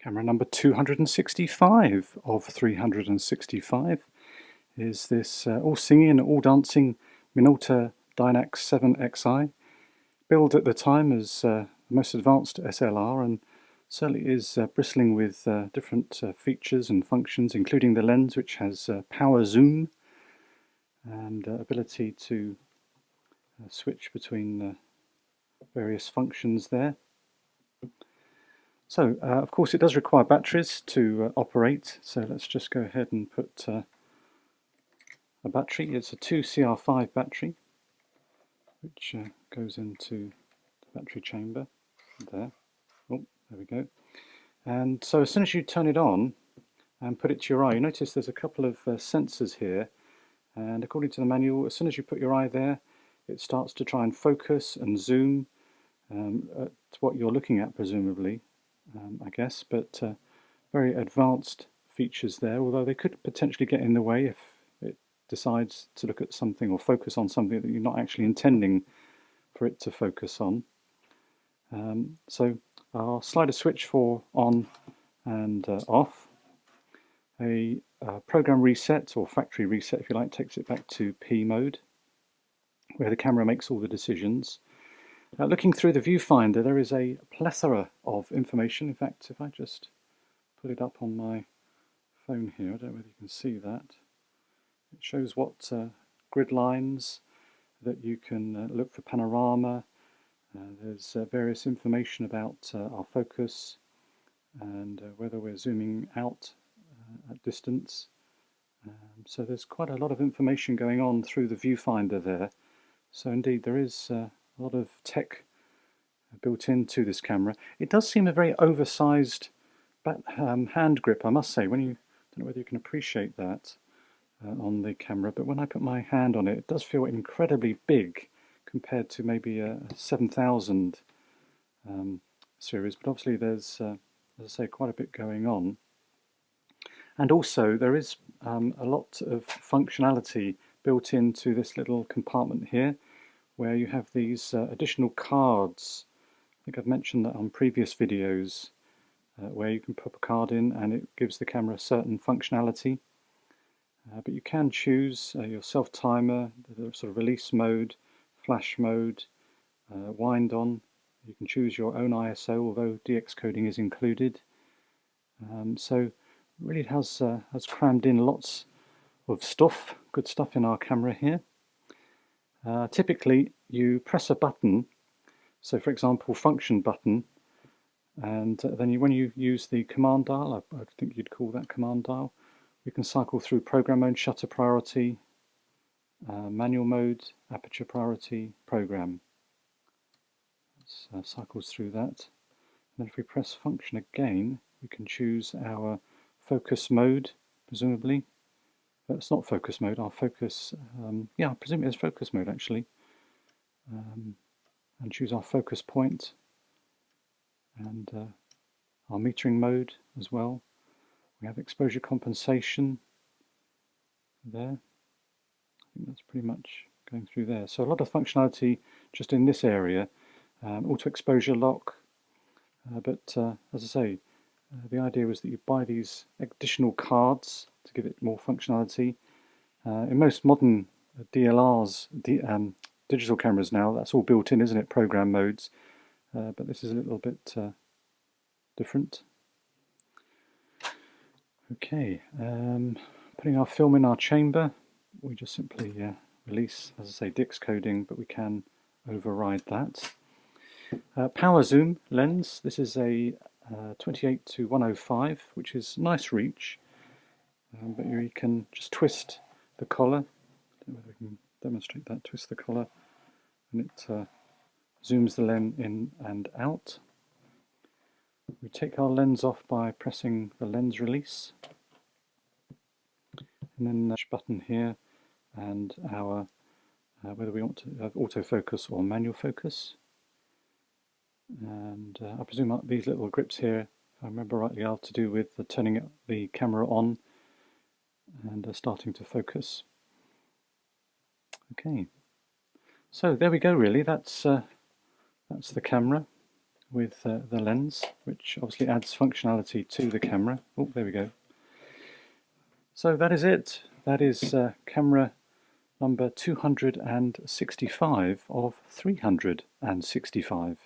Camera number 265 of 365 is this all singing and all dancing Minolta Dynax 7XI, billed at the time as the most advanced SLR, and certainly is bristling with different features and functions, including the lens, which has power zoom and ability to switch between various functions there. So, of course, it does require batteries to operate, so let's just go ahead and put a battery. It's a 2CR5 battery, which goes into the battery chamber there. Oh, there we go. And so as soon as you turn it on and put it to your eye, you notice there's a couple of sensors here, and according to the manual, as soon as you put your eye there, it starts to try and focus and zoom at what you're looking at, presumably. I guess, but very advanced features there, although they could potentially get in the way if it decides to look at something or focus on something that you're not actually intending for it to focus on. So I'll slide a switch for on and off. A program reset, or factory reset if you like, takes it back to P mode, where the camera makes all the decisions. Looking through the viewfinder, there is a plethora of information. In fact, if I just put it up on my phone here, I don't know whether you can see that. It shows what grid lines that you can look for panorama. There's various information about our focus and whether we're zooming out at distance. So there's quite a lot of information going on through the viewfinder there. So indeed, there is a lot of tech built into this camera. It does seem a very oversized hand grip, I must say. When you, I don't know whether you can appreciate that on the camera, but when I put my hand on it, it does feel incredibly big compared to maybe a 7000 series. But obviously there's, as I say, quite a bit going on. And also there is a lot of functionality built into this little compartment here, where you have these additional cards. I think I've mentioned that on previous videos, where you can put a card in and it gives the camera certain functionality. But you can choose your self-timer, the sort of release mode, flash mode, wind on. You can choose your own ISO, although DX coding is included. So really it has crammed in lots of stuff, good stuff in our camera here. Typically you press a button, so for example function button, and then when you use the command dial, I think you'd call that command dial, you can cycle through program mode, shutter priority, manual mode, aperture priority, program. It cycles through that. And then if we press function again, we can choose our focus mode, presumably. It's not focus mode, our focus, yeah, I presume it's focus mode actually. And choose our focus point and our metering mode as well. We have exposure compensation there. I think that's pretty much going through there. So a lot of functionality just in this area. Auto exposure lock, but as I say, the idea was that you buy these additional cards to give it more functionality. In most modern DLRs, digital cameras now, that's all built in, isn't it? Program modes, but this is a little bit different. Okay, putting our film in our chamber, we just simply release, as I say, DX coding, but we can override that. Power zoom lens, this is a 28-105, which is nice reach, but you can just twist the collar. I don't know whether we can demonstrate that. Twist the collar and it zooms the lens in and out. We take our lens off by pressing the lens release, and then the button here, and our whether we want to have autofocus or manual focus. And I presume these little grips here, if I remember rightly, are to do with the turning the camera on and starting to focus. Okay, so there we go. Really, that's the camera. with the lens, which obviously adds functionality to the camera. Oh, there we go. So that is it. That is camera number 265 of 365.